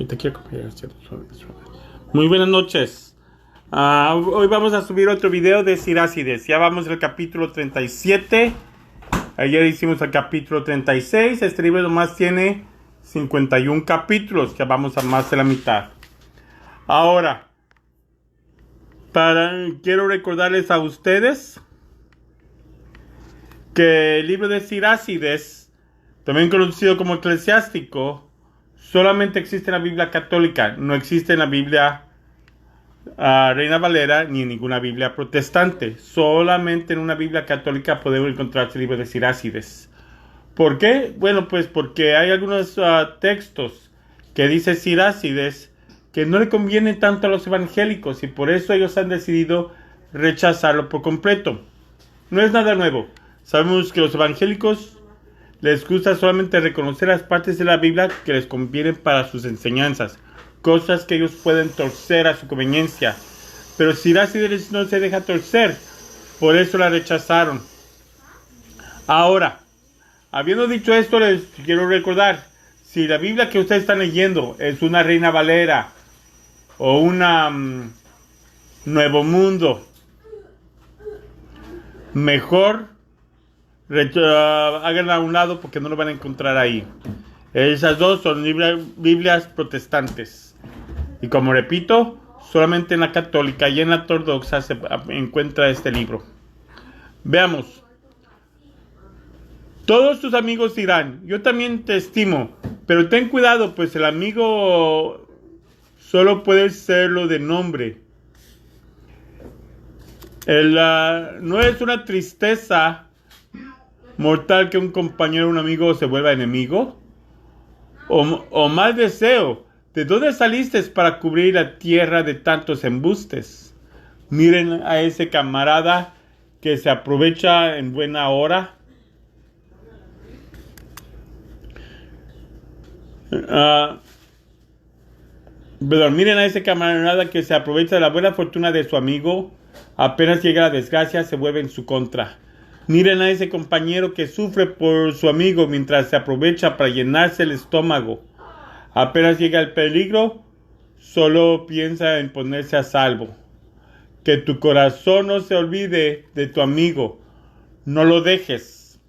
Te quiero comer. Muy buenas noches. Hoy vamos a subir otro video de Sirácides. Ya vamos al capítulo 37. Ayer hicimos el capítulo 36. Este libro nomás tiene 51 capítulos. Ya vamos a más de la mitad. Ahora, quiero recordarles a ustedes que el libro de Sirácides, también conocido como Eclesiástico, solamente existe en la Biblia católica, no existe en la Biblia Reina Valera ni en ninguna Biblia protestante. Solamente en una Biblia católica podemos encontrar el libro de Sirácides. ¿Por qué? Bueno, pues porque hay algunos textos que dice Sirácides que no le convienen tanto a los evangélicos y por eso ellos han decidido rechazarlo por completo. No es nada nuevo. Sabemos que los evangélicos les gusta solamente reconocer las partes de la Biblia que les convienen para sus enseñanzas, cosas que ellos pueden torcer a su conveniencia. Pero Sirácides no se deja torcer, por eso la rechazaron. Ahora, habiendo dicho esto, les quiero recordar, si la Biblia que ustedes están leyendo es una Reina Valera o una Nuevo Mundo, mejor háganla a un lado porque no lo van a encontrar ahí. Esas dos son Biblias protestantes. Y como repito, solamente en la católica y en la ortodoxa se encuentra este libro. Veamos. Todos tus amigos dirán, yo también te estimo, pero ten cuidado, pues el amigo solo puede serlo de nombre. No es una tristeza mortal que un compañero o un amigo se vuelva enemigo. O mal deseo. ¿De dónde saliste para cubrir la tierra de tantos embustes? Miren a ese camarada que se aprovecha en buena hora. Miren a ese camarada que se aprovecha de la buena fortuna de su amigo. Apenas llega la desgracia, se vuelve en su contra. Miren a ese compañero que sufre por su amigo mientras se aprovecha para llenarse el estómago. Apenas llega el peligro, solo piensa en ponerse a salvo. Que tu corazón no se olvide de tu amigo. No lo dejes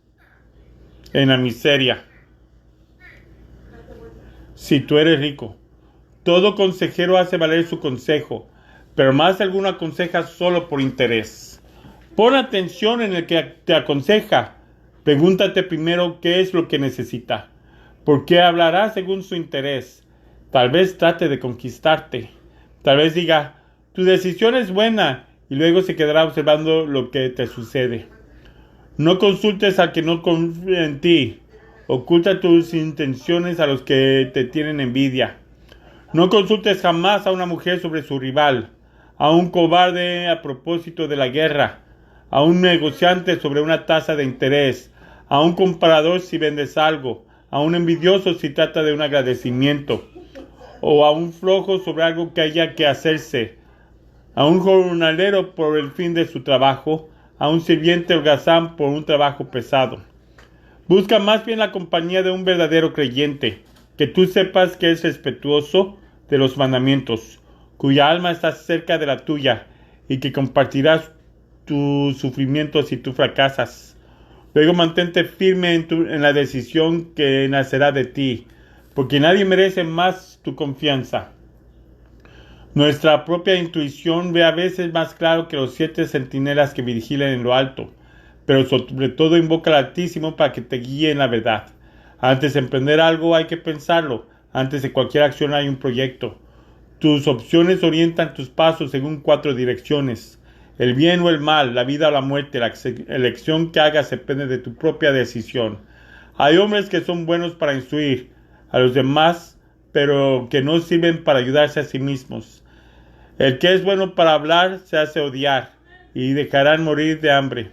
en la miseria. Si tú eres rico, todo consejero hace valer su consejo, pero más de alguno aconseja solo por interés. Pon atención en el que te aconseja. Pregúntate primero qué es lo que necesita. Porque hablará según su interés. Tal vez trate de conquistarte. Tal vez diga, tu decisión es buena, y luego se quedará observando lo que te sucede. No consultes al que no confía en ti. Oculta tus intenciones a los que te tienen envidia. No consultes jamás a una mujer sobre su rival, a un cobarde a propósito de la guerra, a un negociante sobre una tasa de interés, a un comprador si vendes algo, a un envidioso si trata de un agradecimiento, o a un flojo sobre algo que haya que hacerse, a un jornalero por el fin de su trabajo, a un sirviente holgazán por un trabajo pesado. Busca más bien la compañía de un verdadero creyente, que tú sepas que es respetuoso de los mandamientos, cuya alma está cerca de la tuya, y que compartirás tus sufrimientos si tú fracasas. Luego mantente firme en la decisión que nacerá de ti, porque nadie merece más tu confianza. Nuestra propia intuición ve a veces más claro que los 7 centinelas que vigilan en lo alto, pero sobre todo invoca al Altísimo para que te guíe en la verdad. Antes de emprender algo hay que pensarlo, antes de cualquier acción hay un proyecto. Tus opciones orientan tus pasos según 4 direcciones. El bien o el mal, la vida o la muerte, la elección que hagas depende de tu propia decisión. Hay hombres que son buenos para instruir a los demás, pero que no sirven para ayudarse a sí mismos. El que es bueno para hablar se hace odiar y dejarán morir de hambre.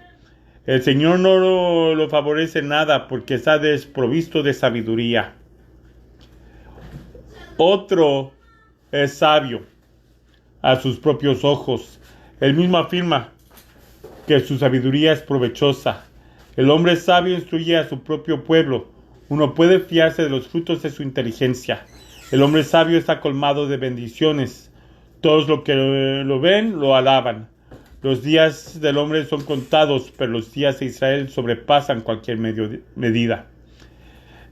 El Señor no lo favorece nada porque está desprovisto de sabiduría. Otro es sabio a sus propios ojos. Él mismo afirma que su sabiduría es provechosa. El hombre sabio instruye a su propio pueblo. Uno puede fiarse de los frutos de su inteligencia. El hombre sabio está colmado de bendiciones. Todos los que lo ven lo alaban. Los días del hombre son contados, pero los días de Israel sobrepasan cualquier medida.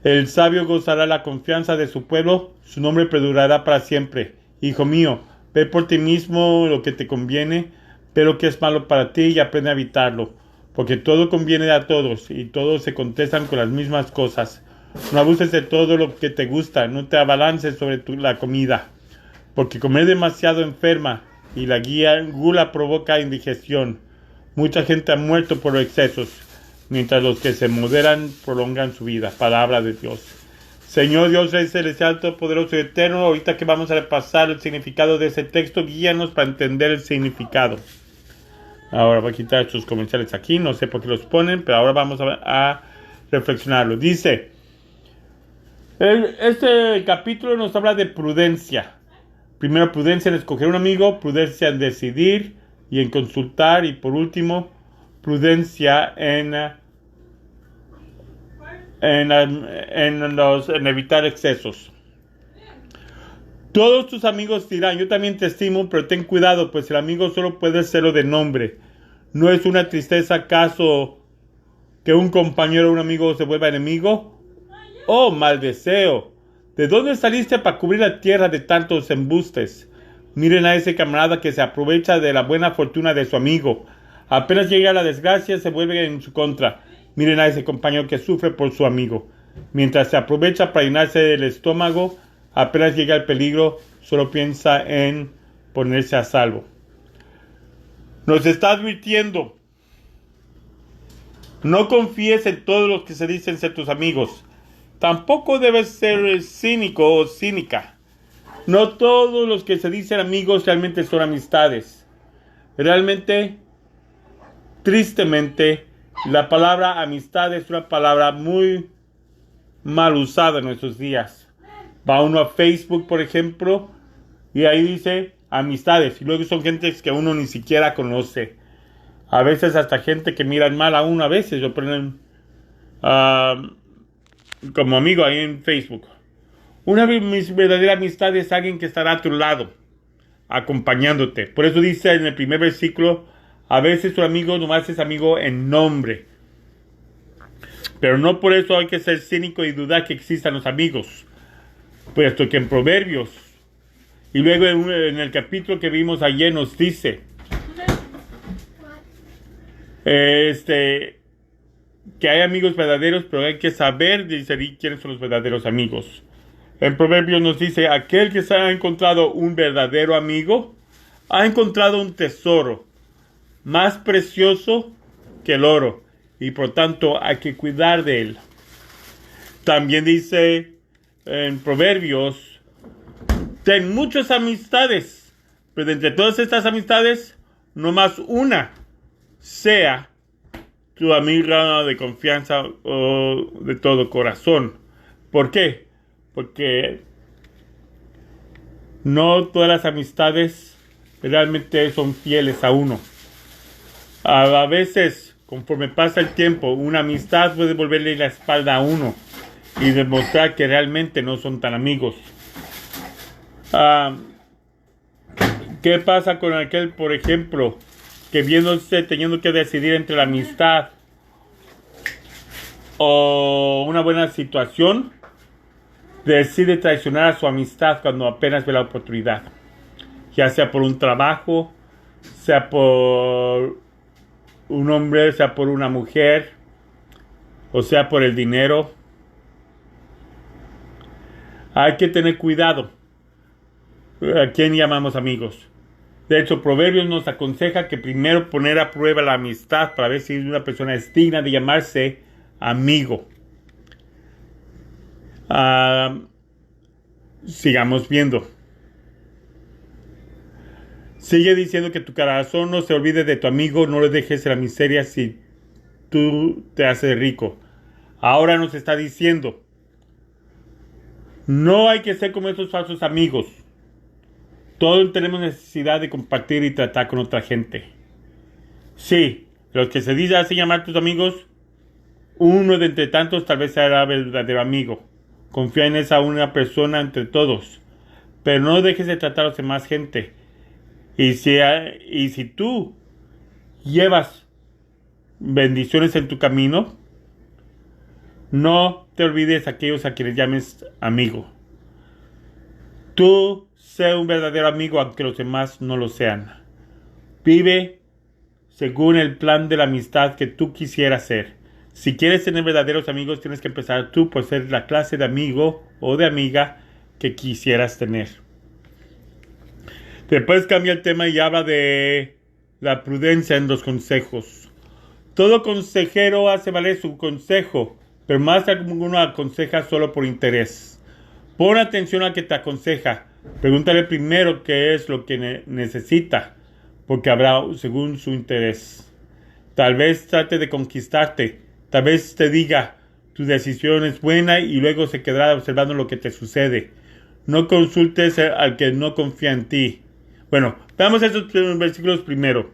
El sabio gozará la confianza de su pueblo, su nombre perdurará para siempre. Hijo mío, ve por ti mismo lo que te conviene, ve lo que es malo para ti y aprende a evitarlo, porque todo conviene a todos y todos se contestan con las mismas cosas. No abuses de todo lo que te gusta, no te abalances sobre la comida, porque comer demasiado enferma y la gula provoca indigestión. Mucha gente ha muerto por los excesos, mientras los que se moderan prolongan su vida. Palabra de Dios. Señor Dios, Rey Celestial, Todopoderoso y Eterno, ahorita que vamos a repasar el significado de ese texto, guíanos para entender el significado. Ahora voy a quitar estos comerciales aquí, no sé por qué los ponen, pero ahora vamos a reflexionarlo. Dice, este capítulo nos habla de prudencia. Primero, prudencia en escoger un amigo, prudencia en decidir y en consultar, y por último, prudencia en evitar excesos. Todos tus amigos dirán, yo también te estimo, pero ten cuidado, pues el amigo solo puede serlo de nombre. ¿No es una tristeza acaso que un compañero o un amigo se vuelva enemigo? ¡Oh, mal deseo! ¿De dónde saliste para cubrir la tierra de tantos embustes? Miren a ese camarada que se aprovecha de la buena fortuna de su amigo. Apenas llega la desgracia, se vuelve en su contra. Miren a ese compañero que sufre por su amigo. Mientras se aprovecha para llenarse el estómago, apenas llega el peligro, solo piensa en ponerse a salvo. Nos está advirtiendo. No confíes en todos los que se dicen ser tus amigos. Tampoco debes ser cínico o cínica. No todos los que se dicen amigos realmente son amistades. Realmente, tristemente, la palabra amistad es una palabra muy mal usada en nuestros días. Va uno a Facebook, por ejemplo, y ahí dice amistades. Y luego son gentes que uno ni siquiera conoce. A veces hasta gente que miran mal a uno, a veces lo ponen como amigo ahí en Facebook. Una verdadera amistad es alguien que estará a tu lado, acompañándote. Por eso dice en el primer versículo, a veces tu amigo nomás es amigo en nombre. Pero no por eso hay que ser cínico y dudar que existan los amigos. Puesto que en Proverbios, y luego en el capítulo que vimos ayer nos dice, que hay amigos verdaderos, pero hay que saber discernir quiénes son los verdaderos amigos. En Proverbios nos dice, aquel que se ha encontrado un verdadero amigo, ha encontrado un tesoro más precioso que el oro, y por tanto hay que cuidar de él. También dice en Proverbios, ten muchas amistades, pero de entre todas estas amistades, no más una sea tu amiga de confianza o de todo corazón. ¿Por qué? Porque no todas las amistades realmente son fieles a uno. A veces, conforme pasa el tiempo, una amistad puede volverle la espalda a uno y demostrar que realmente no son tan amigos. ¿Qué pasa con aquel, por ejemplo, que viéndose teniendo que decidir entre la amistad o una buena situación, decide traicionar a su amistad cuando apenas ve la oportunidad? Ya sea por un trabajo, sea por un hombre, sea por una mujer, o sea por el dinero. Hay que tener cuidado a quién llamamos amigos. De hecho, Proverbios nos aconseja que primero poner a prueba la amistad para ver si una persona es digna de llamarse amigo. Sigamos viendo. Sigue diciendo que tu corazón no se olvide de tu amigo, no le dejes en la miseria si tú te haces rico. Ahora nos está diciendo, no hay que ser como esos falsos amigos. Todos tenemos necesidad de compartir y tratar con otra gente. Sí, los que se dicen así llamar tus amigos, uno de entre tantos tal vez será verdadero amigo. Confía en esa una persona entre todos, pero no dejes de tratar a los demás gente. Y si tú llevas bendiciones en tu camino, no te olvides a aquellos a quienes llames amigo. Tú sé un verdadero amigo aunque los demás no lo sean. Vive según el plan de la amistad que tú quisieras ser. Si quieres tener verdaderos amigos, tienes que empezar tú por ser la clase de amigo o de amiga que quisieras tener. Después cambia el tema y habla de la prudencia en los consejos. Todo consejero hace valer su consejo, pero más de alguno aconseja solo por interés. Pon atención al que te aconseja. Pregúntale primero qué es lo que necesita, porque habrá según su interés. Tal vez trate de conquistarte. Tal vez te diga, tu decisión es buena y luego se quedará observando lo que te sucede. No consultes al que no confía en ti. Bueno, veamos estos versículos primero.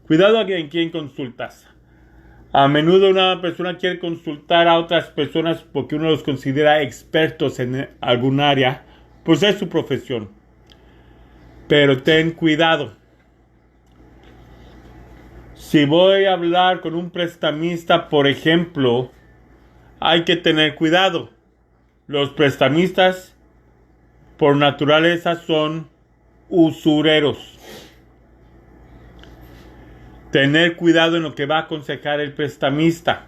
Cuidado en quién consultas. A menudo una persona quiere consultar a otras personas porque uno los considera expertos en algún área, pues es su profesión. Pero ten cuidado. Si voy a hablar con un prestamista, por ejemplo, hay que tener cuidado. Los prestamistas, por naturaleza, son usureros. Tener cuidado en lo que va a aconsejar el prestamista.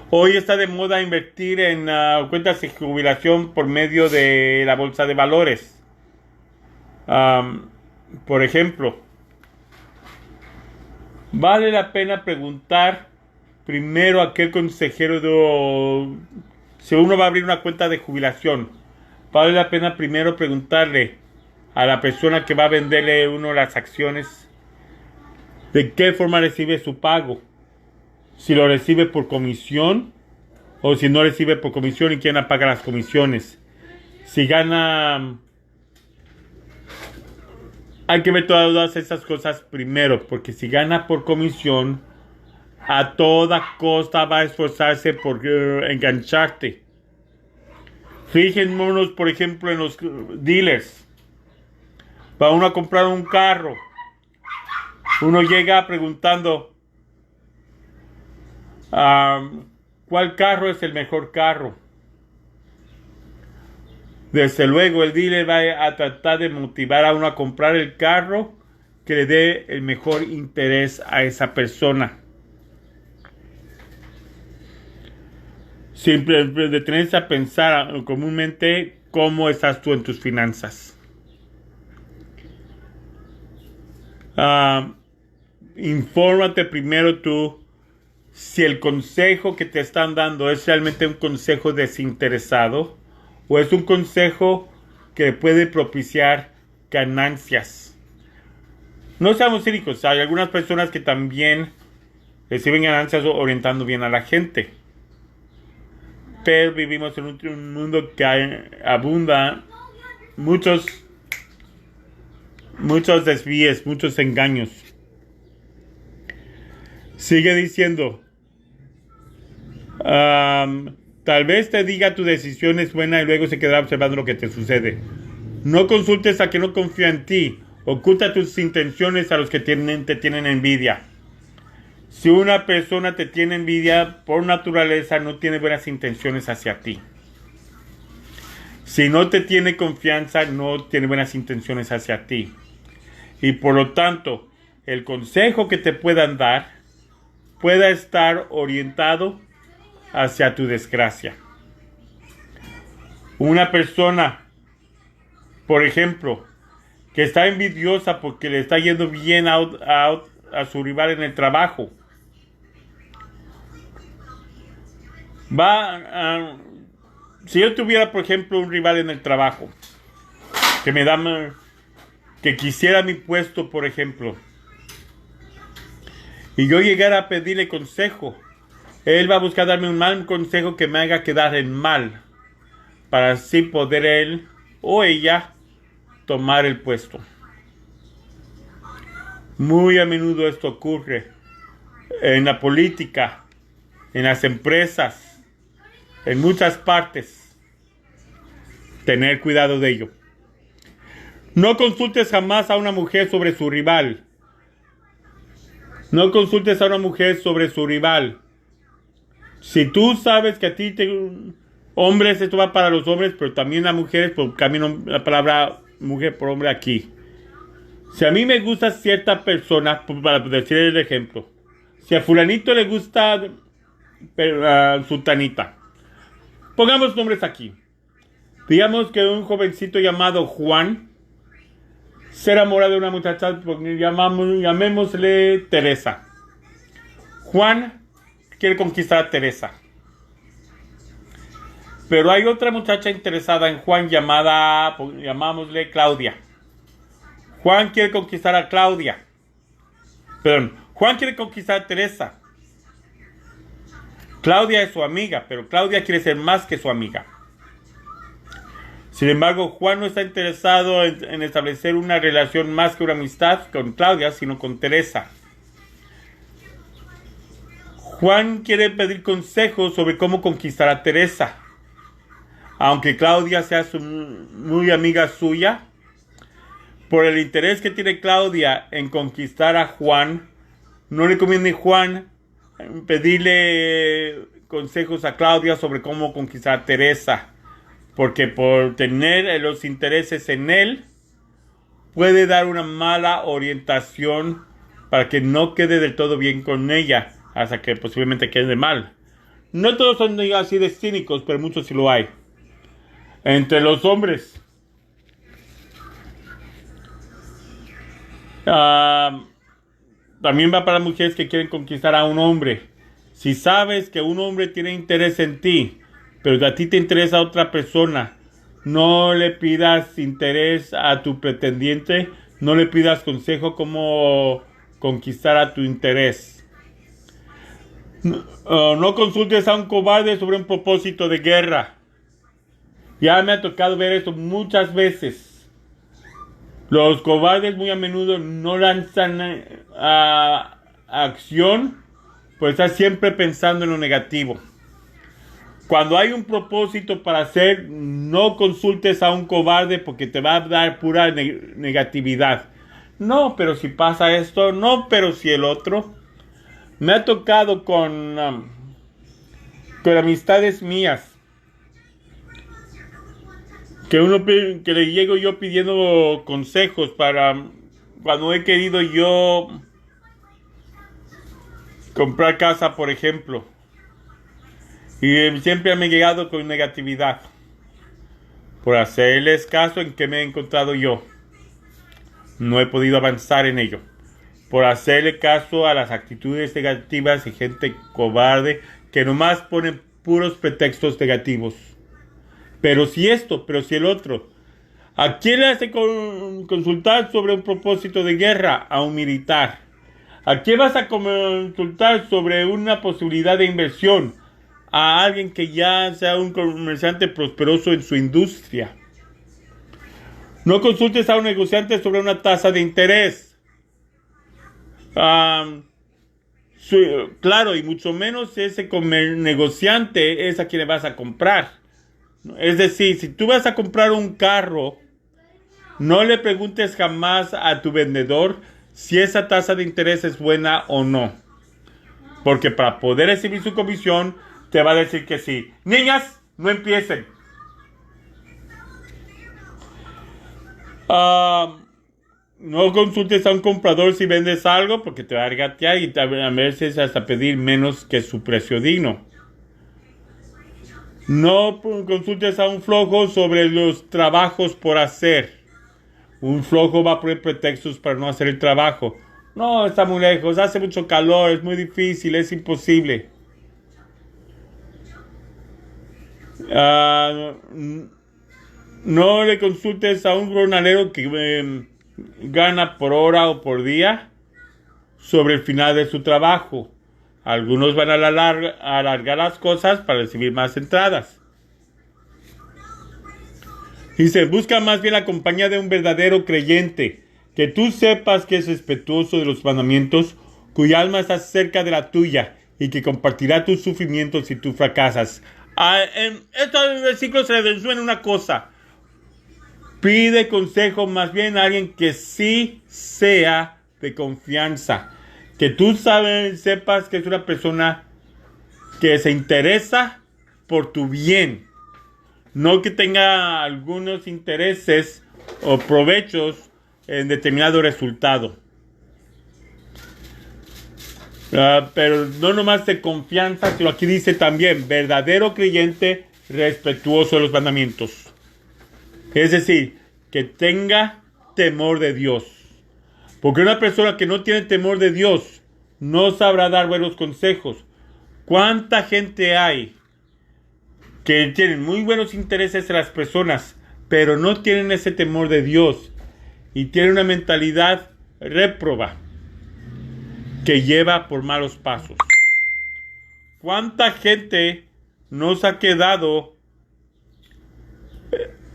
Hoy está de moda invertir en cuentas de jubilación por medio de la bolsa de valores. Por ejemplo, vale la pena preguntar primero a aquel consejero si uno va a abrir una cuenta de jubilación. Vale la pena primero preguntarle a la persona que va a venderle uno las acciones de qué forma recibe su pago. Si lo recibe por comisión o si no recibe por comisión y quién paga las comisiones. Si gana... Hay que ver todas esas cosas primero, porque si gana por comisión, a toda costa va a esforzarse por engancharte. Fijémonos, por ejemplo, en los dealers. Va uno a comprar un carro. Uno llega preguntando, ¿cuál carro es el mejor carro? Desde luego el dealer va a tratar de motivar a uno a comprar el carro que le dé el mejor interés a esa persona. Siempre detenerse a pensar comúnmente cómo estás tú en tus finanzas. Infórmate primero tú si el consejo que te están dando es realmente un consejo desinteresado o es un consejo que puede propiciar ganancias. No seamos cínicos, hay algunas personas que también reciben ganancias orientando bien a la gente. Pero vivimos en un mundo que abunda muchos desvíos, muchos engaños. Sigue diciendo, tal vez te diga tu decisión es buena y luego se quedará observando lo que te sucede. No consultes a quien no confía en ti. Oculta tus intenciones a los que te tienen envidia. Si una persona te tiene envidia, por naturaleza no tiene buenas intenciones hacia ti. Si no te tiene confianza, no tiene buenas intenciones hacia ti. Y por lo tanto, el consejo que te puedan dar pueda estar orientado hacia tu desgracia. Una persona, por ejemplo, que está envidiosa porque le está yendo bien a su rival en el trabajo, si yo tuviera, por ejemplo, un rival en el trabajo que quisiera mi puesto, por ejemplo, y yo llegara a pedirle consejo, él va a buscar darme un mal consejo que me haga quedar en mal, para así poder él o ella tomar el puesto. Muy a menudo esto ocurre en la política, en las empresas, en muchas partes. Tener cuidado de ello. No consultes jamás a una mujer sobre su rival. No consultes a una mujer sobre su rival. Si tú sabes que a ti hombres, esto va para los hombres, pero también a mujeres, por camino la palabra mujer por hombre aquí. Si a mí me gusta cierta persona, para decir el ejemplo, si a fulanito le gusta sultanita, pongamos nombres aquí. Digamos que un jovencito llamado Juan se enamora de una muchacha, llamémosle Teresa. Juan quiere conquistar a Teresa. Pero hay otra muchacha interesada en Juan llamámosle Claudia. Juan quiere conquistar a Claudia. Perdón, Juan quiere conquistar a Teresa. Claudia es su amiga, pero Claudia quiere ser más que su amiga. Sin embargo, Juan no está interesado en establecer una relación más que una amistad con Claudia, sino con Teresa. Juan quiere pedir consejos sobre cómo conquistar a Teresa. Aunque Claudia sea muy amiga suya, por el interés que tiene Claudia en conquistar a Juan, no le conviene a Juan pedirle consejos a Claudia sobre cómo conquistar a Teresa. Porque por tener los intereses en él, puede dar una mala orientación para que no quede del todo bien con ella, hasta que posiblemente quede mal. No todos son así de cínicos, pero muchos sí lo hay. Entre los hombres, también va para mujeres que quieren conquistar a un hombre. Si sabes que un hombre tiene interés en ti, pero a ti te interesa otra persona, no le pidas interés a tu pretendiente, no le pidas consejo cómo conquistar a tu interés. No consultes a un cobarde sobre un propósito de guerra. Ya me ha tocado ver esto muchas veces. Los cobardes muy a menudo no lanzan acción, pues están siempre pensando en lo negativo. Cuando hay un propósito para hacer, no consultes a un cobarde porque te va a dar pura negatividad. No, pero si pasa esto, no, pero si el otro. Me ha tocado con amistades mías que le llego yo pidiendo consejos para cuando he querido yo comprar casa, por ejemplo. Y siempre me he llegado con negatividad. Por hacerles caso en que me he encontrado yo. No he podido avanzar en ello. Por hacerle caso a las actitudes negativas y gente cobarde que nomás ponen puros pretextos negativos. Pero si esto, pero si el otro. ¿A quién le hace consultar sobre un propósito de guerra? A un militar. ¿A quién vas a consultar sobre una posibilidad de inversión? A alguien que ya sea un comerciante prosperoso en su industria. No consultes a un negociante sobre una tasa de interés. Claro, y mucho menos ese negociante es a quien le vas a comprar. Es decir, si tú vas a comprar un carro, no le preguntes jamás a tu vendedor si esa tasa de interés es buena o no. Porque para poder recibir su comisión, te va a decir que sí. Niñas, no empiecen. No consultes a un comprador si vendes algo porque te va a regatear y a veces hasta pedir menos que su precio digno. No consultes a un flojo sobre los trabajos por hacer. Un flojo va a poner pretextos para no hacer el trabajo. No, está muy lejos, hace mucho calor, es muy difícil, es imposible. No le consultes a un jornalero que gana por hora o por día sobre el final de su trabajo. Algunos van a alargar las cosas para recibir más entradas. Dice, busca más bien la compañía de un verdadero creyente, que tú sepas que es respetuoso de los mandamientos, cuya alma está cerca de la tuya y que compartirá tus sufrimientos si tú fracasas. En estos versículos se resume una cosa. Pide consejo más bien a alguien que sí sea de confianza. Que tú sepas que es una persona que se interesa por tu bien. No que tenga algunos intereses o provechos en determinado resultado. Pero no nomás de confianza, sino aquí dice también verdadero creyente respetuoso de los mandamientos. Es decir, que tenga temor de Dios. Porque una persona que no tiene temor de Dios no sabrá dar buenos consejos. ¿Cuánta gente hay que tienen muy buenos intereses en las personas, pero no tienen ese temor de Dios y tienen una mentalidad réproba que lleva por malos pasos? ¿Cuánta gente nos ha quedado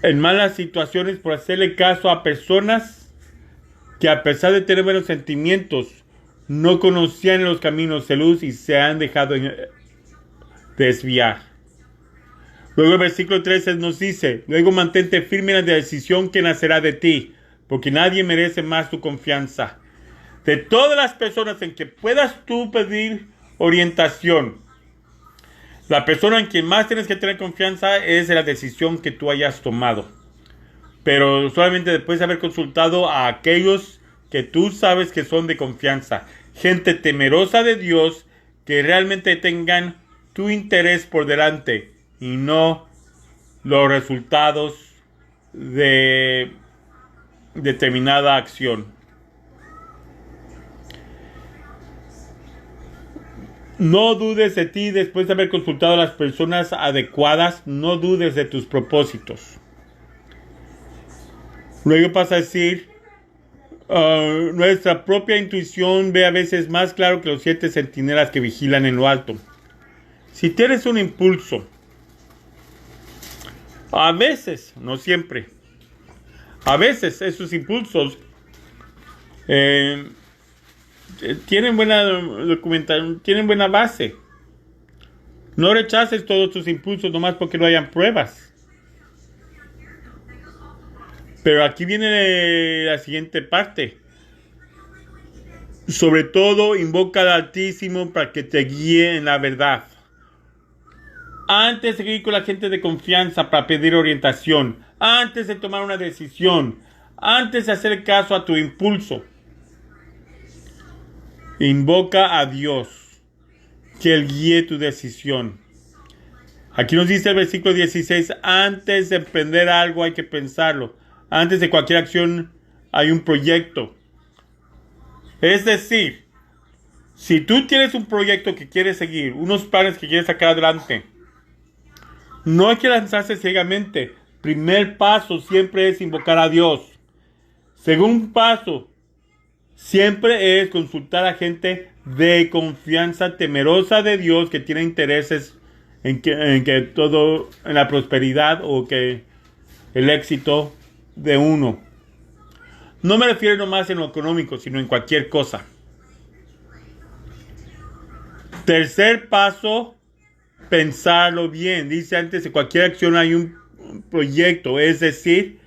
en malas situaciones por hacerle caso a personas que, a pesar de tener buenos sentimientos, no conocían los caminos de luz y se han dejado desviar? Luego el versículo 13 nos dice: luego mantente firme en la decisión que nacerá de ti, porque nadie merece más tu confianza. De todas las personas en que puedas tú pedir orientación, la persona en quien más tienes que tener confianza es la decisión que tú hayas tomado. Pero solamente después de haber consultado a aquellos que tú sabes que son de confianza. Gente temerosa de Dios, que realmente tengan tu interés por delante y no los resultados de determinada acción. No dudes de ti después de haber consultado a las personas adecuadas. No dudes de tus propósitos. Luego pasa a decir: nuestra propia intuición ve a veces más claro que los 7 centinelas que vigilan en lo alto. Si tienes un impulso, a veces, no siempre, a veces esos impulsos tienen buena documentación, tienen buena base. No rechaces todos tus impulsos nomás porque no hayan pruebas. Pero aquí viene la siguiente parte. Sobre todo, invoca al Altísimo para que te guíe en la verdad. Antes de ir con la gente de confianza para pedir orientación, antes de tomar una decisión, antes de hacer caso a tu impulso, invoca a Dios que Él guíe tu decisión. Aquí nos dice el versículo 16: antes de emprender algo hay que pensarlo. Antes de cualquier acción hay un proyecto. Es decir, si tú tienes un proyecto que quieres seguir, unos planes que quieres sacar adelante, no hay que lanzarse ciegamente. Primer paso siempre es invocar a Dios. Segundo paso siempre es consultar a gente de confianza, temerosa de Dios, que tiene intereses en que todo, en la prosperidad o que el éxito de uno. No me refiero nomás en lo económico, sino en cualquier cosa. Tercer paso, pensarlo bien. Dice: antes de cualquier acción hay un proyecto, es decir,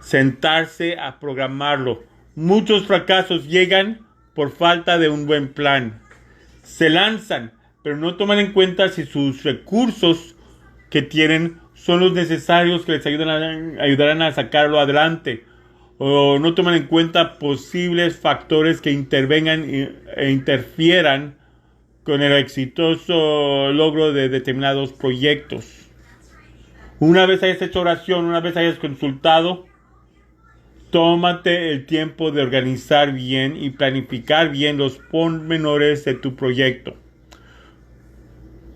sentarse a programarlo. Muchos fracasos llegan por falta de un buen plan. Se lanzan, pero no toman en cuenta si sus recursos que tienen son los necesarios que les ayudarán a sacarlo adelante, o no toman en cuenta posibles factores que intervengan e interfieran con el exitoso logro de determinados proyectos. Una vez hayas hecho oración, una vez hayas consultado, tómate el tiempo de organizar bien y planificar bien los pormenores de tu proyecto.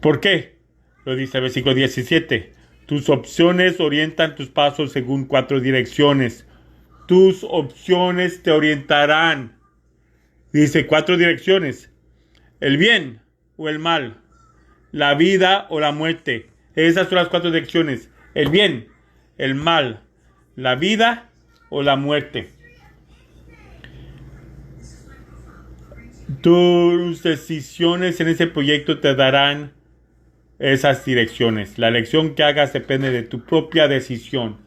¿Por qué? Lo dice el versículo 17. Tus opciones orientan tus pasos según 4 direcciones. Tus opciones te orientarán. Dice 4 direcciones: el bien o el mal, la vida o la muerte. Esas son las 4 direcciones: el bien, el mal, la vida o la muerte. Tus decisiones en ese proyecto te darán esas direcciones. La elección que hagas depende de tu propia decisión.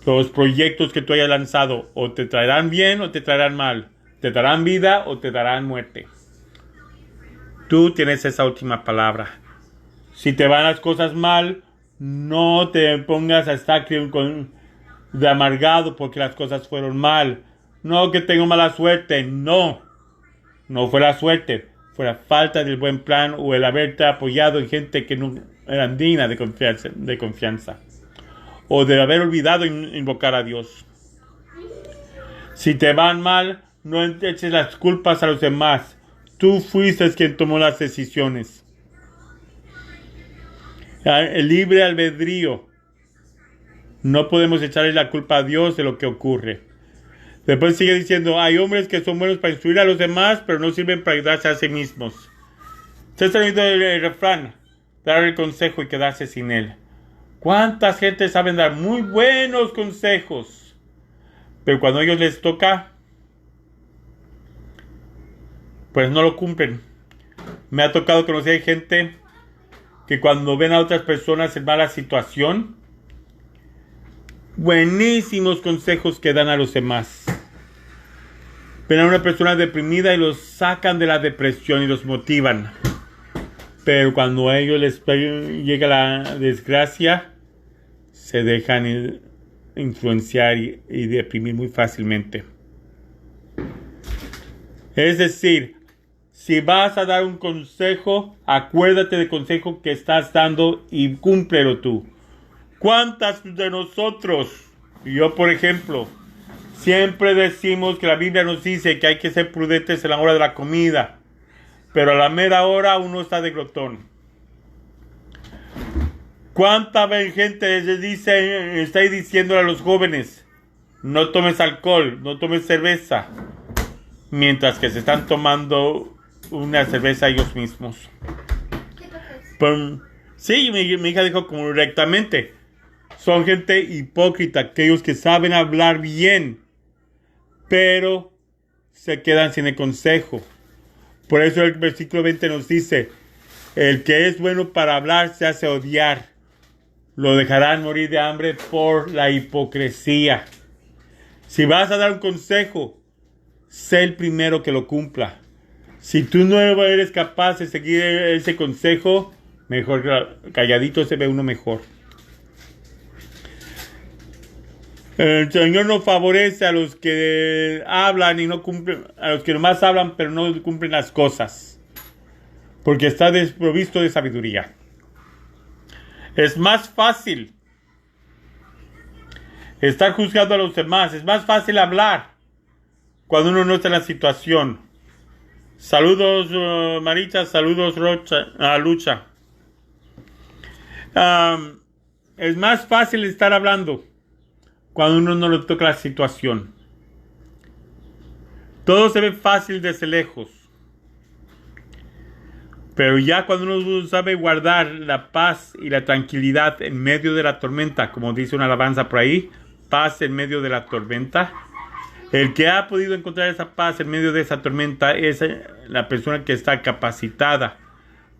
Los proyectos que tú hayas lanzado o te traerán bien o te traerán mal. Te darán vida o te darán muerte. Tú tienes esa última palabra. Si te van las cosas mal, no te pongas a estar de amargado porque las cosas fueron mal. No que tengo mala suerte. No fue la suerte. Fue la falta del buen plan o el haberte apoyado en gente que no eran digna de confianza. O de haber olvidado invocar a Dios. Si te van mal, no eches las culpas a los demás. Tú fuiste quien tomó las decisiones. El libre albedrío. No podemos echarle la culpa a Dios de lo que ocurre. Después sigue diciendo, hay hombres que son buenos para instruir a los demás, pero no sirven para ayudarse a sí mismos. Se está viendo el refrán, dar el consejo y quedarse sin él. ¿Cuántas gente saben dar muy buenos consejos? Pero cuando a ellos les toca, pues no lo cumplen. Me ha tocado conocer gente que cuando ven a otras personas en mala situación, buenísimos consejos que dan a los demás. Ven a una persona deprimida y los sacan de la depresión y los motivan. Pero cuando a ellos les llega la desgracia, se dejan influenciar y deprimir muy fácilmente. Es decir, si vas a dar un consejo, acuérdate del consejo que estás dando y cúmplelo tú. ¿Cuántas de nosotros, yo por ejemplo, siempre decimos que la Biblia nos dice que hay que ser prudentes en la hora de la comida, pero a la mera hora uno está de glotón? ¿Cuánta gente está ahí diciendo a los jóvenes, no tomes alcohol, no tomes cerveza, mientras que se están tomando una cerveza ellos mismos? Sí, mi hija dijo correctamente. Son gente hipócrita, aquellos que saben hablar bien, pero se quedan sin el consejo. Por eso el versículo 20 nos dice, el que es bueno para hablar se hace odiar. Lo dejarán morir de hambre por la hipocresía. Si vas a dar un consejo, sé el primero que lo cumpla. Si tú no eres capaz de seguir ese consejo, mejor calladito se ve uno mejor. El Señor no favorece a los que hablan y no cumplen, a los que nomás hablan pero no cumplen las cosas, porque está desprovisto de sabiduría. Es más fácil estar juzgando a los demás, es más fácil hablar cuando uno no está en la situación. Saludos Marita, saludos Lucha. Es más fácil estar hablando cuando uno no le toca la situación. Todo se ve fácil desde lejos. Pero ya cuando uno sabe guardar la paz y la tranquilidad en medio de la tormenta, como dice una alabanza por ahí, paz en medio de la tormenta. El que ha podido encontrar esa paz en medio de esa tormenta es la persona que está capacitada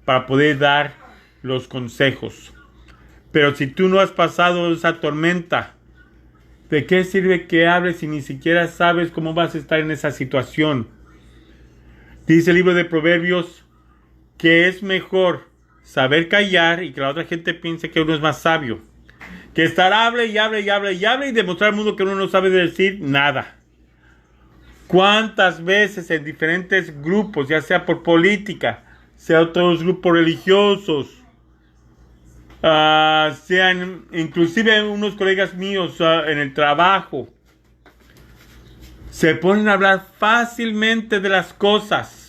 para poder dar los consejos. Pero si tú no has pasado esa tormenta, ¿de qué sirve que hables si ni siquiera sabes cómo vas a estar en esa situación? Dice el libro de Proverbios que es mejor saber callar y que la otra gente piense que uno es más sabio, que estar hable y demostrar al mundo que uno no sabe decir nada. ¿Cuántas veces en diferentes grupos, ya sea por política, sea otros grupos religiosos, sean inclusive unos colegas míos en el trabajo, se ponen a hablar fácilmente de las cosas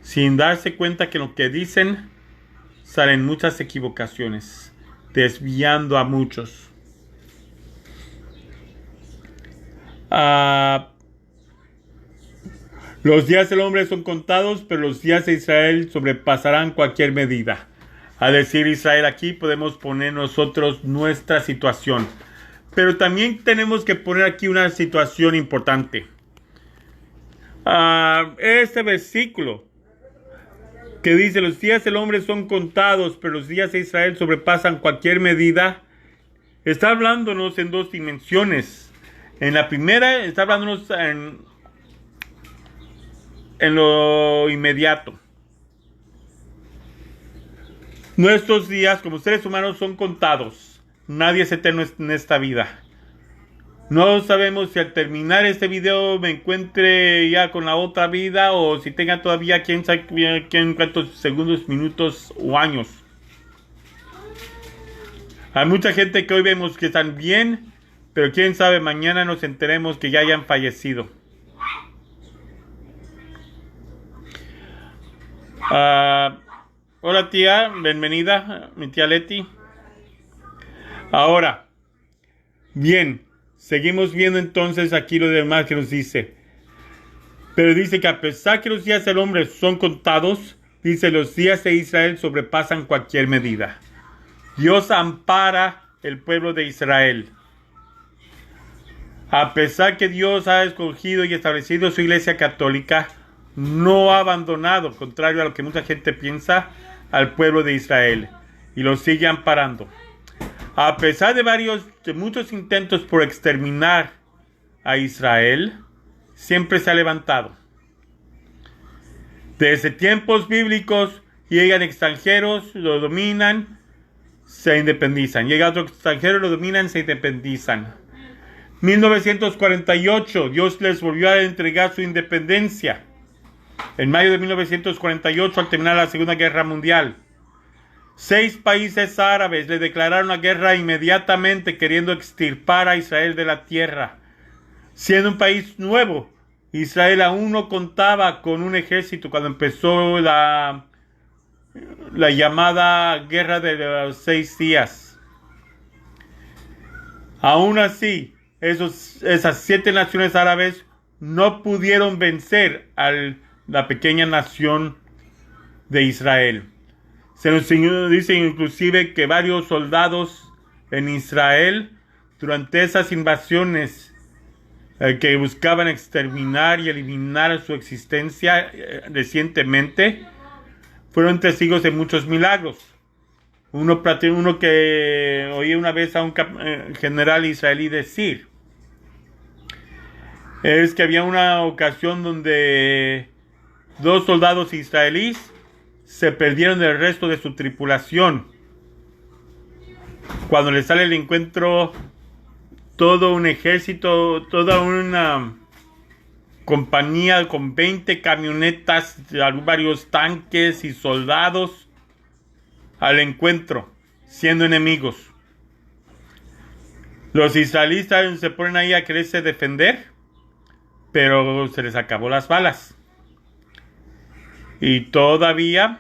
sin darse cuenta que lo que dicen salen muchas equivocaciones, desviando a muchos? Los días del hombre son contados, pero los días de Israel sobrepasarán cualquier medida. A decir Israel, aquí podemos poner nosotros nuestra situación. Pero también tenemos que poner aquí una situación importante. Este versículo que dice: los días del hombre son contados, pero los días de Israel sobrepasan cualquier medida, está hablándonos en dos dimensiones. En la primera está hablándonos en lo inmediato. Nuestros días como seres humanos son contados. Nadie es eterno en esta vida. No sabemos si al terminar este video me encuentre ya con la otra vida, o si tenga todavía quién sabe en cuántos segundos, minutos o años. Hay mucha gente que hoy vemos que están bien, pero quién sabe, mañana nos enteremos que ya hayan fallecido. Hola tía, bienvenida, mi tía Leti. Ahora, bien, seguimos viendo entonces aquí lo demás que nos dice. Pero dice que a pesar que los días del hombre son contados, dice, los días de Israel sobrepasan cualquier medida. Dios ampara el pueblo de Israel. A pesar que Dios ha escogido y establecido su iglesia católica, no ha abandonado, contrario a lo que mucha gente piensa, al pueblo de Israel, y lo sigue amparando. A pesar de muchos intentos por exterminar a Israel, siempre se ha levantado. Desde tiempos bíblicos llegan extranjeros, lo dominan, se independizan. Llega otro extranjero, lo dominan, se independizan. 1948, Dios les volvió a entregar su independencia. En mayo de 1948, al terminar la Segunda Guerra Mundial, 6 países árabes le declararon la guerra inmediatamente, queriendo extirpar a Israel de la tierra. Siendo un país nuevo, Israel aún no contaba con un ejército cuando empezó la llamada Guerra de los 6 días. Aún así, esas 7 naciones árabes no pudieron vencer a la pequeña nación de Israel. Se nos dice inclusive que varios soldados en Israel, durante esas invasiones que buscaban exterminar y eliminar su existencia recientemente, fueron testigos de muchos milagros. Uno que oí una vez a un general israelí decir, es que había una ocasión donde 2 soldados israelíes se perdieron del resto de su tripulación. Cuando les sale el encuentro todo un ejército, toda una compañía con 20 camionetas, varios tanques y soldados al encuentro, siendo enemigos. Los israelíes se ponen ahí a quererse defender, pero se les acabó las balas. Y todavía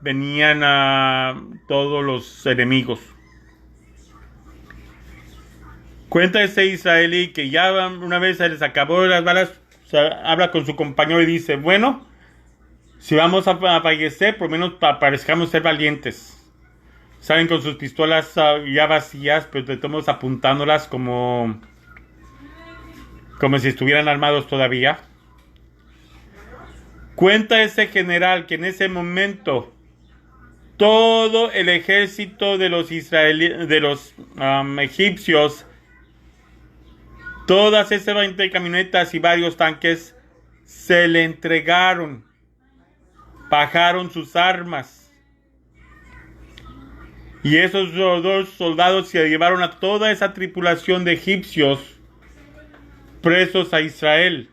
venían a todos los enemigos. Cuenta ese israelí que ya una vez se les acabó las balas, habla con su compañero y dice, bueno, si vamos a fallecer, por lo menos parezcamos ser valientes. Salen con sus pistolas ya vacías, pero estamos apuntándolas como si estuvieran armados todavía. Cuenta ese general que en ese momento todo el ejército de los egipcios, todas esas 20 camionetas y varios tanques se le entregaron, bajaron sus armas. Y esos 2 soldados se llevaron a toda esa tripulación de egipcios presos a Israel.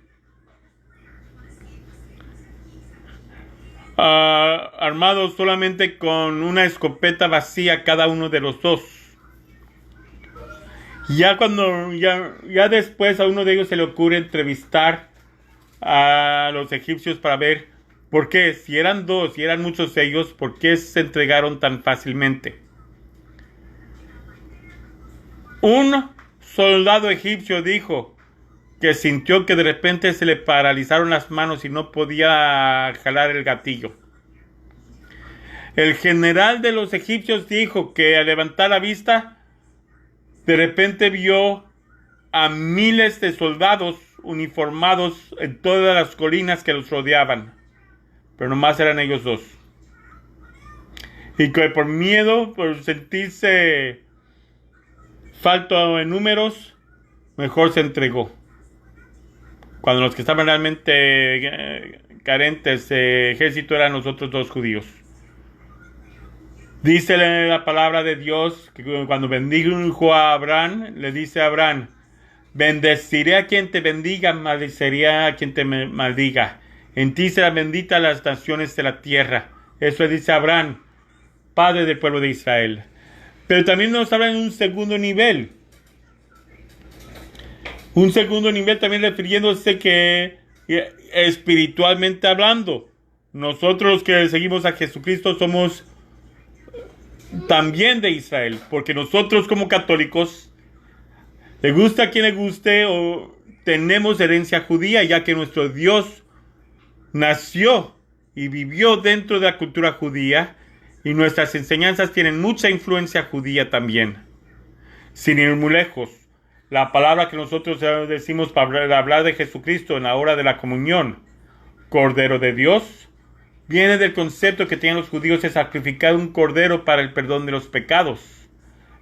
Armados solamente con una escopeta vacía cada uno de los 2. Ya después a uno de ellos se le ocurre entrevistar a los egipcios para ver por qué, si eran 2, si eran muchos de ellos, por qué se entregaron tan fácilmente. Un soldado egipcio dijo que sintió que de repente se le paralizaron las manos y no podía jalar el gatillo. El general de los egipcios dijo que al levantar la vista, de repente vio a miles de soldados uniformados en todas las colinas que los rodeaban, pero nomás eran ellos 2. y que por miedo, por sentirse falto en números, mejor se entregó. Cuando los que estaban realmente carentes de ejército eran los otros dos judíos. Dice la palabra de Dios que cuando bendijo a Abraham, le dice a Abraham: bendeciré a quien te bendiga, maldeciré a quien te maldiga. En ti serán benditas las naciones de la tierra. Eso dice Abraham, padre del pueblo de Israel. Pero también nos habla en un segundo nivel. Un segundo nivel también refiriéndose que espiritualmente hablando, nosotros los que seguimos a Jesucristo somos también de Israel, porque nosotros como católicos, le gusta a quien le guste, o tenemos herencia judía, ya que nuestro Dios nació y vivió dentro de la cultura judía, y nuestras enseñanzas tienen mucha influencia judía también. Sin ir muy lejos, la palabra que nosotros decimos para hablar de Jesucristo en la hora de la comunión, Cordero de Dios, viene del concepto que tenían los judíos de sacrificar un cordero para el perdón de los pecados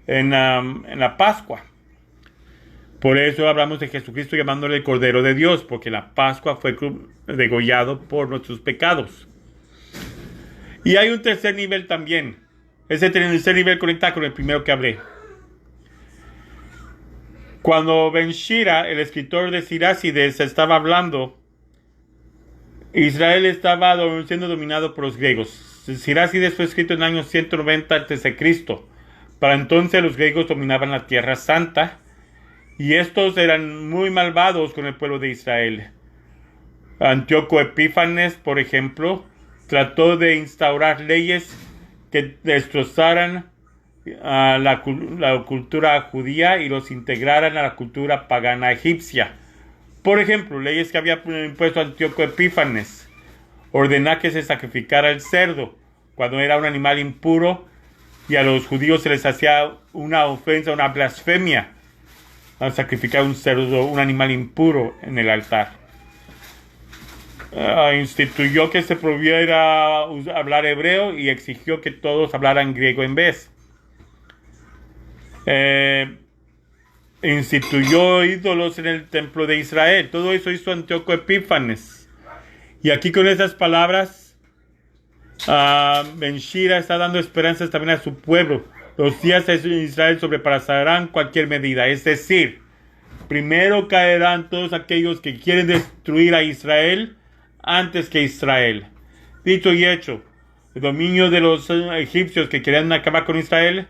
en la Pascua. Por eso hablamos de Jesucristo llamándole el Cordero de Dios, porque la Pascua fue degollado por nuestros pecados. Y hay un tercer nivel también. Ese tercer nivel conecta con el primero que hablé. Cuando Ben Shira, el escritor de Sirácides, estaba hablando, Israel estaba siendo dominado por los griegos. Sirácides fue escrito en el año 190 a.C. Para entonces los griegos dominaban la Tierra Santa, y estos eran muy malvados con el pueblo de Israel. Antíoco Epífanes, por ejemplo, trató de instaurar leyes que destrozaran a la cultura judía y los integraran a la cultura pagana egipcia. Por ejemplo, leyes que había impuesto Antíoco Epífanes: ordenar que se sacrificara el cerdo cuando era un animal impuro, y a los judíos se les hacía una ofensa, una blasfemia, al sacrificar un cerdo, un animal impuro, en el altar. Instituyó que se prohibiera hablar hebreo y exigió que todos hablaran griego en vez. Instituyó ídolos en el templo de Israel. Todo eso hizo Antíoco Epífanes. Y aquí con esas palabras, Ben Shira está dando esperanzas también a su pueblo. Los días de Israel sobrepasarán cualquier medida. Es decir, primero caerán todos aquellos que quieren destruir a Israel antes que Israel. Dicho y hecho, el dominio de los egipcios que querían acabar con Israel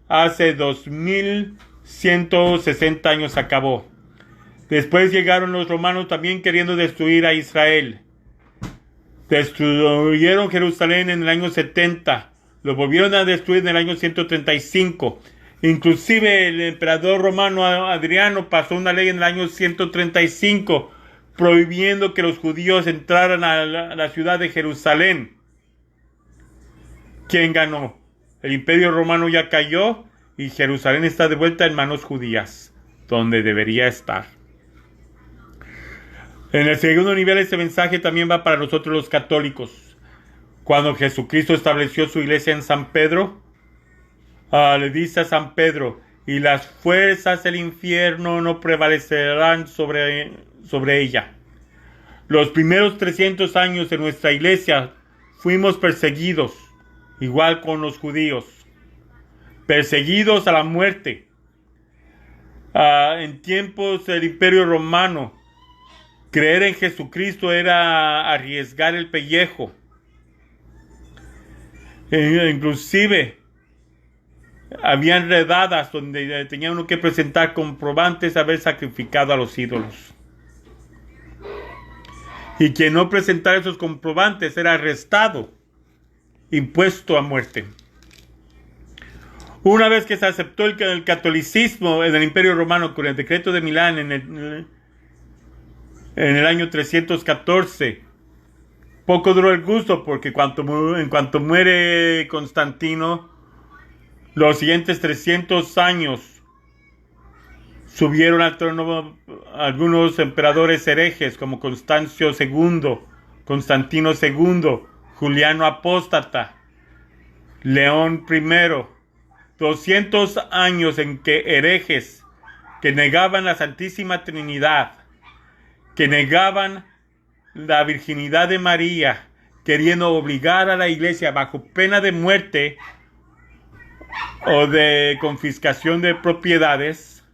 hace 2160 años acabó. Después llegaron los romanos también queriendo destruir a Israel. Destruyeron Jerusalén en el año 70. Lo volvieron a destruir en el año 135. Inclusive el emperador romano Adriano pasó una ley en el año 135 prohibiendo que los judíos entraran a la ciudad de Jerusalén. ¿Quién ganó? El imperio romano ya cayó y Jerusalén está de vuelta en manos judías, donde debería estar. En el segundo nivel, este mensaje también va para nosotros los católicos. Cuando Jesucristo estableció su iglesia en San Pedro, le dice a San Pedro: y las fuerzas del infierno no prevalecerán sobre ella. Los primeros 300 años de nuestra iglesia fuimos perseguidos, igual con los judíos, perseguidos a la muerte. En tiempos del Imperio Romano, creer en Jesucristo era arriesgar el pellejo. Inclusive habían redadas donde tenía uno que presentar comprobantes de haber sacrificado a los ídolos. Y quien no presentara esos comprobantes era arrestado, impuesto a muerte. Una vez que se aceptó el catolicismo en el Imperio Romano con el decreto de Milán en el año 314, poco duró el gusto, porque en cuanto muere Constantino, los siguientes 300 años subieron al trono algunos emperadores herejes como Constancio II, Constantino II, Juliano Apóstata, León I, 200 años en que herejes que negaban la Santísima Trinidad, que negaban la virginidad de María, queriendo obligar a la iglesia bajo pena de muerte o de confiscación de propiedades,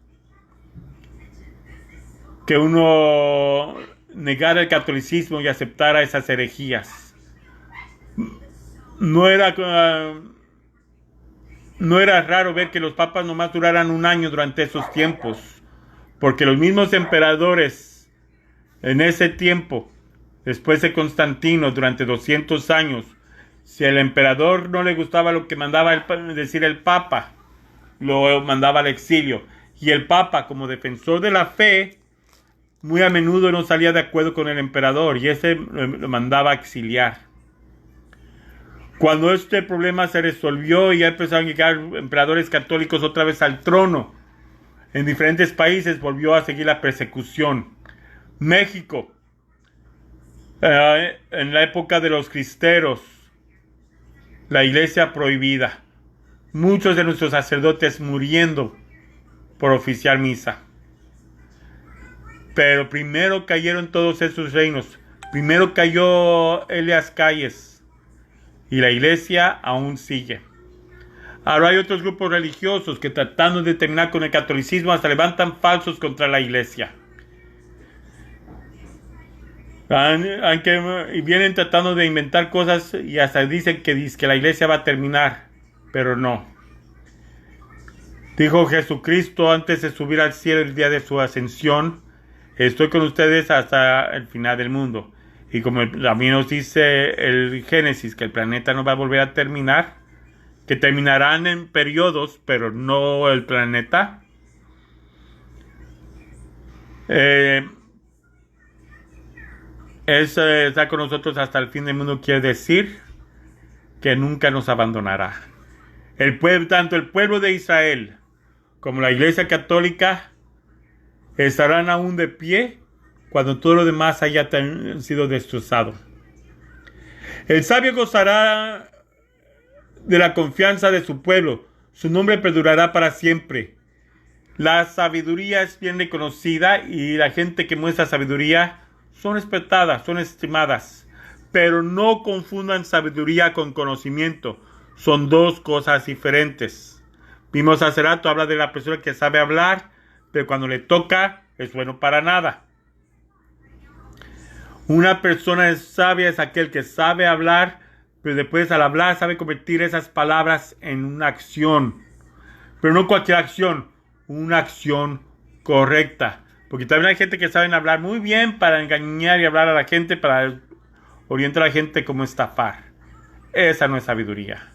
que uno negara el catolicismo y aceptara esas herejías. No era raro ver que los papas nomás duraran un año durante esos tiempos, porque los mismos emperadores en ese tiempo, después de Constantino, durante 200 años, si al emperador no le gustaba lo que mandaba decir el papa, lo mandaba al exilio. Y el papa, como defensor de la fe, muy a menudo no salía de acuerdo con el emperador y ese lo mandaba a exiliar. Cuando este problema se resolvió y ya empezaron a llegar emperadores católicos otra vez al trono, en diferentes países volvió a seguir la persecución. México, en la época de los cristeros, la iglesia prohibida, muchos de nuestros sacerdotes muriendo por oficiar misa. Pero primero cayeron todos esos reinos. Primero cayó Elias Calles. Y la iglesia aún sigue. Ahora hay otros grupos religiosos que tratando de terminar con el catolicismo hasta levantan falsos contra la iglesia. Y vienen tratando de inventar cosas y hasta dicen que la iglesia va a terminar. Pero no. Dijo Jesucristo antes de subir al cielo el día de su ascensión: estoy con ustedes hasta el final del mundo. Y como también nos dice el Génesis, que el planeta no va a volver a terminar, que terminarán en periodos, pero no el planeta. Está con nosotros hasta el fin del mundo, quiere decir que nunca nos abandonará. Tanto el pueblo de Israel como la Iglesia Católica estarán aún de pie cuando todo lo demás haya sido destrozado. El sabio gozará de la confianza de su pueblo. Su nombre perdurará para siempre. La sabiduría es bien reconocida y la gente que muestra sabiduría son respetadas, son estimadas. Pero no confundan sabiduría con conocimiento. Son dos cosas diferentes. Vimos hace rato, habla de la persona que sabe hablar, pero cuando le toca es bueno para nada. Una persona sabia es aquel que sabe hablar, pero después al hablar sabe convertir esas palabras en una acción. Pero no cualquier acción, una acción correcta. Porque también hay gente que sabe hablar muy bien para engañar y hablar a la gente, para orientar a la gente cómo estafar. Esa no es sabiduría.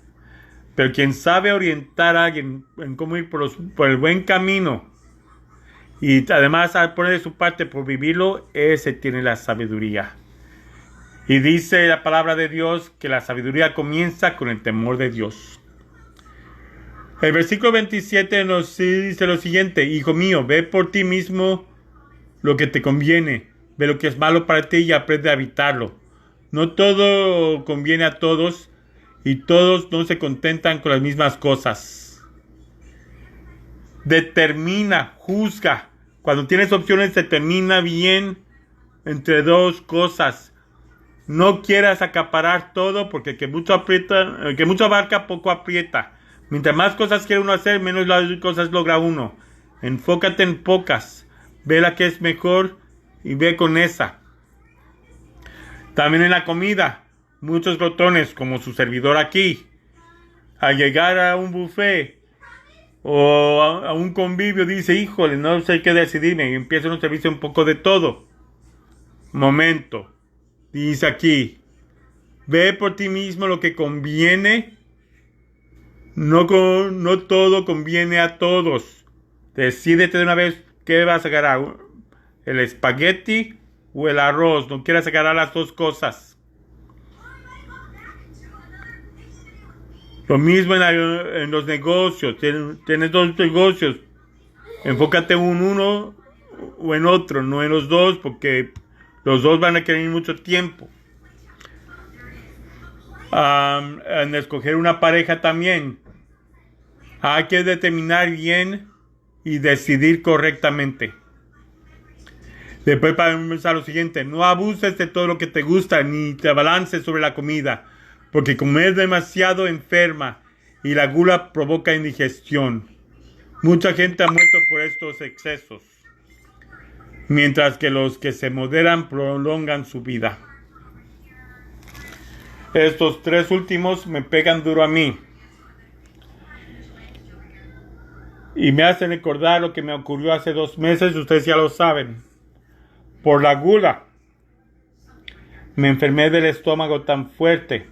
Pero quien sabe orientar a alguien en cómo ir por el buen camino, y además poner de su parte por vivirlo, ese tiene la sabiduría. Y dice la palabra de Dios que la sabiduría comienza con el temor de Dios. El versículo 27 nos dice lo siguiente: hijo mío, ve por ti mismo lo que te conviene, ve lo que es malo para ti y aprende a evitarlo. No todo conviene a todos y todos no se contentan con las mismas cosas. Determina, juzga. Cuando tienes opciones, determina bien entre dos cosas. No quieras acaparar todo, porque el que mucho abarca, poco aprieta. Mientras más cosas quiere uno hacer, menos cosas logra uno. Enfócate en pocas. Ve la que es mejor y ve con esa. También en la comida, muchos glotones, como su servidor aquí, al llegar a un buffet o a un convivio, dice: híjole, no sé qué decidirme, y empieza un servicio un poco de todo. Momento, dice aquí: ve por ti mismo lo que conviene. No todo conviene a todos. Decídete de una vez qué vas a agarrar, el espagueti o el arroz. No quieras agarrar las dos cosas. Lo mismo en los negocios. Tienes dos negocios. Enfócate en uno o en otro, no en los dos, porque los dos van a querer mucho tiempo. En escoger una pareja también. Hay que determinar bien y decidir correctamente. Después para empezar lo siguiente, no abuses de todo lo que te gusta ni te abalances sobre la comida, porque comer demasiado enferma y la gula provoca indigestión. Mucha gente ha muerto por estos excesos, mientras que los que se moderan prolongan su vida. Estos tres últimos me pegan duro a mí y me hacen recordar lo que me ocurrió hace 2 meses, ustedes ya lo saben. Por la gula me enfermé del estómago tan fuerte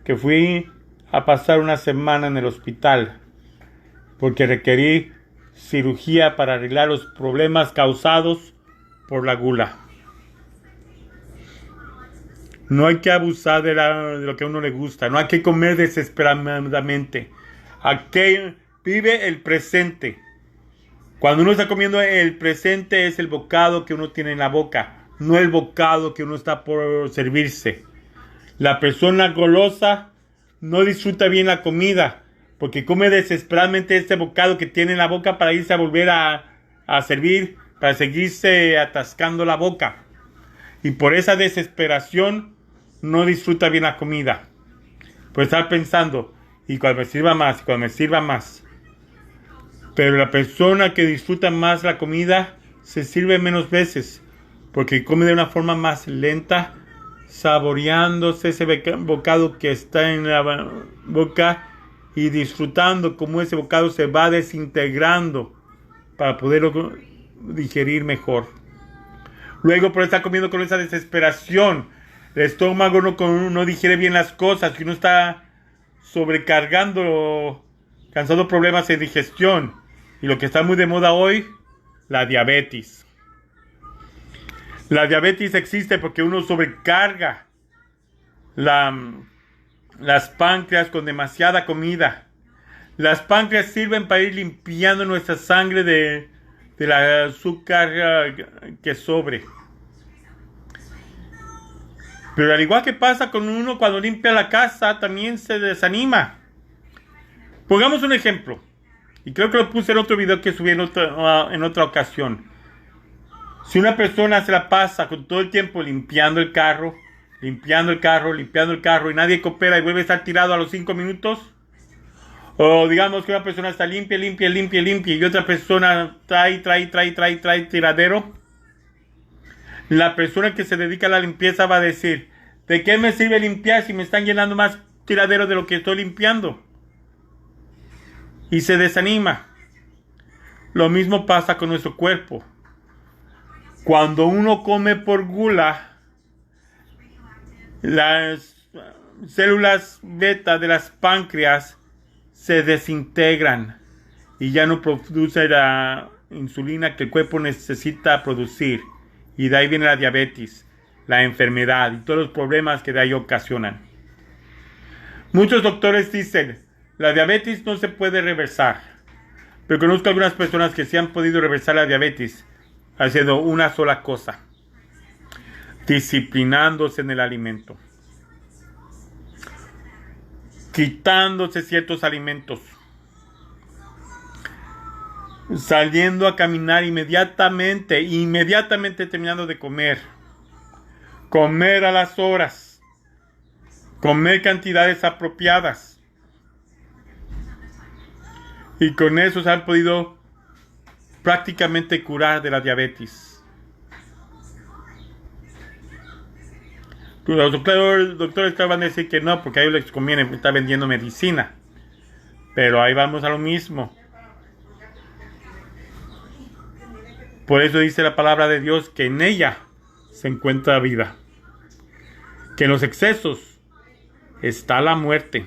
que fui a pasar una semana en el hospital porque requerí cirugía para arreglar los problemas causados por la gula. No hay que abusar de lo que a uno le gusta, no hay que comer desesperadamente. Aquí vive el presente. Cuando uno está comiendo, el presente es el bocado que uno tiene en la boca, no el bocado que uno está por servirse. La persona golosa no disfruta bien la comida, porque come desesperadamente este bocado que tiene en la boca para irse a volver a servir, para seguirse atascando la boca. Y por esa desesperación no disfruta bien la comida. Por estar pensando, y cuando me sirva más, y cuando me sirva más. Pero la persona que disfruta más la comida se sirve menos veces, porque come de una forma más lenta, saboreándose ese bocado que está en la boca y disfrutando cómo ese bocado se va desintegrando para poderlo digerir mejor. Luego, por estar comiendo con esa desesperación, el estómago no digiere bien las cosas, que uno está sobrecargando, causando problemas de digestión. Y lo que está muy de moda hoy, la diabetes. La diabetes existe porque uno sobrecarga las páncreas con demasiada comida. Las páncreas sirven para ir limpiando nuestra sangre del azúcar que sobre. Pero al igual que pasa con uno cuando limpia la casa, también se desanima. Pongamos un ejemplo. Y creo que lo puse en otro video que subí en otra ocasión. Si una persona se la pasa con todo el tiempo limpiando el carro y nadie coopera y vuelve a estar tirado a los 5 minutos, o digamos que una persona está limpia y otra persona trae tiradero, la persona que se dedica a la limpieza va a decir: ¿de qué me sirve limpiar si me están llenando más tiradero de lo que estoy limpiando? Y se desanima. Lo mismo pasa con nuestro cuerpo. Cuando uno come por gula, las células beta de las páncreas se desintegran y ya no produce la insulina que el cuerpo necesita producir. Y de ahí viene la diabetes, la enfermedad y todos los problemas que de ahí ocasionan. Muchos doctores dicen: la diabetes no se puede reversar. Pero conozco algunas personas que sí han podido reversar la diabetes haciendo una sola cosa: disciplinándose en el alimento, quitándose ciertos alimentos, saliendo a caminar inmediatamente terminando de comer a las horas, comer cantidades apropiadas. Y con eso se han podido prácticamente curar de la diabetes. Los doctores van a decir que no, porque a ellos les conviene estar vendiendo medicina. Pero ahí vamos a lo mismo. Por eso dice la palabra de Dios que en ella se encuentra vida. Que en los excesos está la muerte.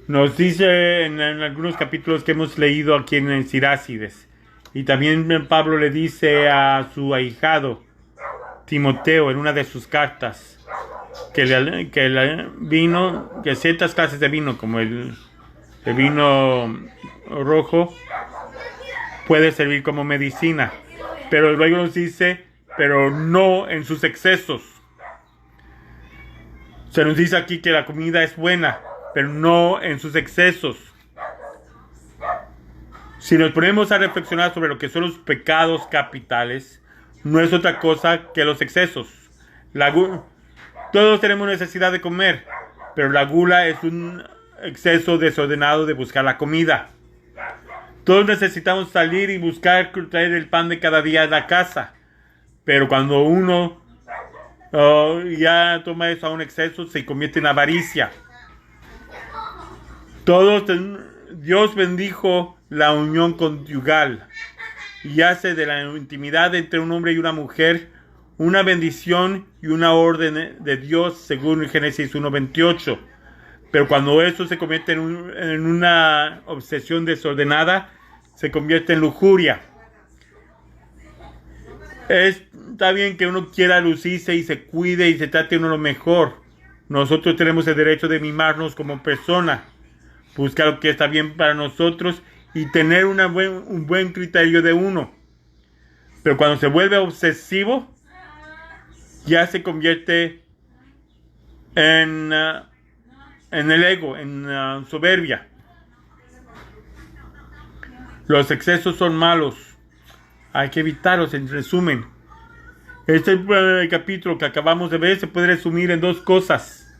Nos dice en algunos capítulos que hemos leído aquí en Sirácides. Y también Pablo le dice a su ahijado Timoteo en una de sus cartas que el vino, que ciertas clases de vino, como el vino rojo, puede servir como medicina. Pero luego nos dice, pero no en sus excesos. Se nos dice aquí que la comida es buena, pero no en sus excesos. Si nos ponemos a reflexionar sobre lo que son los pecados capitales, no es otra cosa que los excesos. Todos tenemos necesidad de comer, pero la gula es un exceso desordenado de buscar la comida. Todos necesitamos salir y buscar traer el pan de cada día a la casa, pero cuando uno ya toma eso a un exceso, se convierte en avaricia. Dios bendijo la unión conyugal y hace de la intimidad entre un hombre y una mujer una bendición y una orden de Dios, según Génesis 1:28. Pero cuando eso se convierte en una obsesión desordenada, se convierte en lujuria. Está bien que uno quiera lucirse y se cuide y se trate uno lo mejor. Nosotros tenemos el derecho de mimarnos como persona, buscar lo que está bien para nosotros y tener un buen criterio de uno. Pero cuando se vuelve obsesivo, ya se convierte en el ego, en soberbia. Los excesos son malos. Hay que evitarlos, en resumen. Este capítulo que acabamos de ver se puede resumir en dos cosas.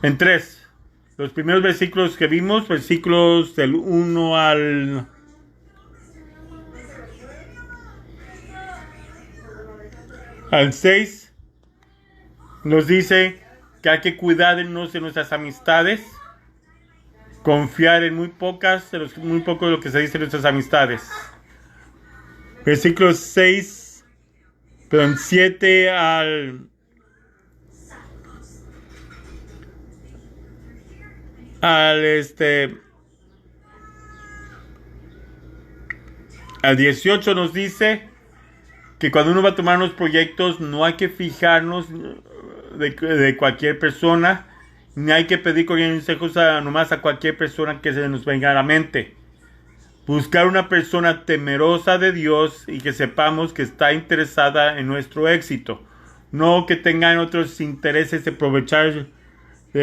En tres. Los primeros versículos que vimos, versículos del 1 al 6, nos dice que hay que cuidarnos de nuestras amistades, confiar en muy poco de lo que se dice de nuestras amistades. Versículos 7 al 18 nos dice que cuando uno va a tomar unos proyectos no hay que fijarnos de cualquier persona, ni hay que pedir consejos nomás a cualquier persona que se nos venga a la mente. Buscar una persona temerosa de Dios y que sepamos que está interesada en nuestro éxito, no que tengan otros intereses de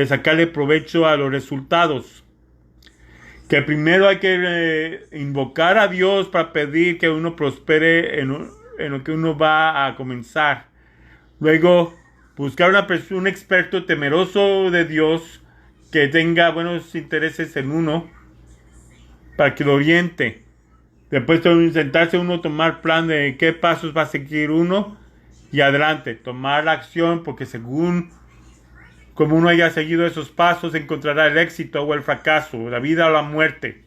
sacarle provecho a los resultados. Que primero hay que invocar a Dios para pedir que uno prospere en lo que uno va a comenzar. Luego, buscar un experto temeroso de Dios que tenga buenos intereses en uno para que lo oriente. Después sentarse uno, tomar plan de qué pasos va a seguir uno y adelante, tomar la acción, porque según como uno haya seguido esos pasos, encontrará el éxito o el fracaso, la vida o la muerte,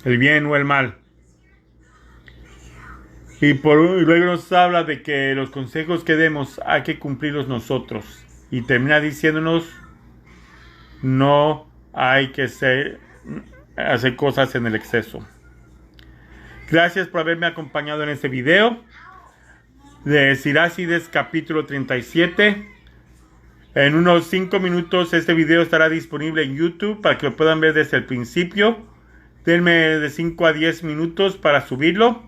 el bien o el mal. Y luego nos habla de que los consejos que demos hay que cumplirlos nosotros. Y termina diciéndonos, no hay que hacer cosas en el exceso. Gracias por haberme acompañado en este video de Sirácides capítulo 37. En unos 5 minutos este video estará disponible en YouTube para que lo puedan ver desde el principio. Denme de 5 a 10 minutos para subirlo.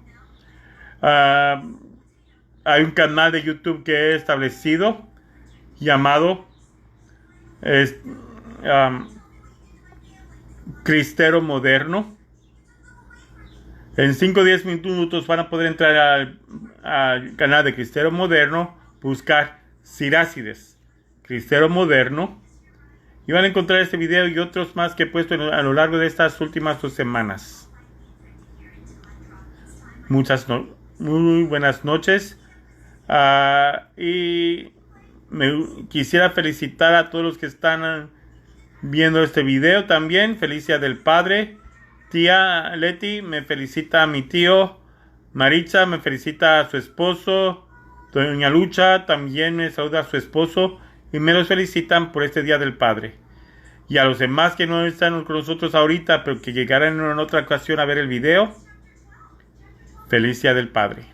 Hay un canal de YouTube que he establecido llamado Cristero Moderno. En 5 o 10 minutos van a poder entrar al canal de Cristero Moderno, buscar Sirácides Cristero Moderno, y van a encontrar este video y otros más que he puesto a lo largo de estas últimas 2 semanas. Muy buenas noches. Y quisiera felicitar a todos los que están viendo este video también. Feliz Día del Padre. Tía Leti me felicita a mi tío. Maritza me felicita a su esposo. Doña Lucha también me saluda a su esposo. Y me los felicitan por este Día del Padre. Y a los demás que no están con nosotros ahorita, pero que llegarán en otra ocasión a ver el video, feliz Día del Padre.